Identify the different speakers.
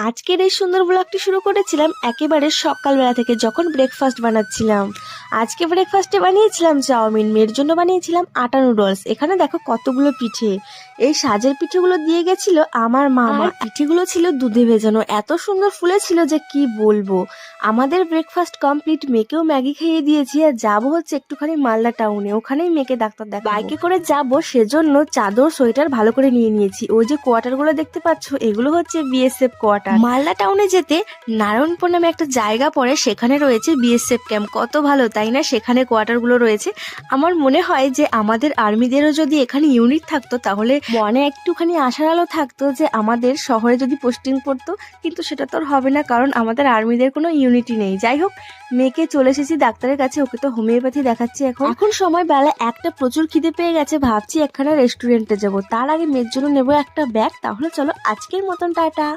Speaker 1: আজকের এই সুন্দর ব্লগটি শুরু করেছিলাম একেবারে সকালবেলা থেকে, যখন ব্রেকফাস্ট বানাচ্ছিলাম। আজকে ব্রেকফাস্টে বানিয়েছিলাম চাউমিন, মেয়ের জন্য বানিয়েছিলাম আটা নুডলস। এখানে দেখো কতগুলো পিঠে, এই সাজের পিঠেগুলো দিয়ে গেছিল আমার মামা। পিঠেগুলো ছিল দুধে ভেজানো, এত সুন্দর ফুলেছিল যে কি বলবো। আমাদের ব্রেকফাস্ট কমপ্লিট, মেয়েকেও ম্যাগি খাইয়ে দিয়েছি। আর যাবো হচ্ছে একটুখানি মালদা টাউনে, ওখানেই মেয়েকে ডাক্তার দেখাবো। বাইকে করে যাব, সেজন্য চাদর সোয়েটার ভালো করে নিয়ে নিয়েছি। ওই যে কোয়ার্টারগুলো দেখতে পাচ্ছ, এগুলো হচ্ছে বিএসএফ কোয়ার্টার। মালদা টাউনে যেতে নারায়ণপুর নামে একটা জায়গা পড়ে, সেখানে রয়েছে বিএসএফ ক্যাম্প। কত ভালো তাই না, সেখানে কোয়ার্টারগুলো রয়েছে। আমার মনে হয় যে আমাদের আর্মিদেরও যদি এখানে ইউনিট থাকতো, তাহলে মনে একটুখানি আশার আলো থাকতো যে আমাদের শহরে যদি পোস্টিং পড়তো। কিন্তু সেটা তো আর হবে না, কারণ আমাদের আর্মিদের কোনো ইউনিটি নেই। যাই হোক, মেয়েকে চলে এসেছি ডাক্তারের কাছে, ওকে তো হোমিওপ্যাথি দেখাচ্ছি। এখন সময় বেলা একটা, প্রচুর খিদে পেয়ে গেছে। ভাবছি একখানা রেস্টুরেন্টে যাব, তার আগে মেয়ের জন্য নেবো একটা ব্যাগ। তাহলে চলো, আজকের মতন টাটা।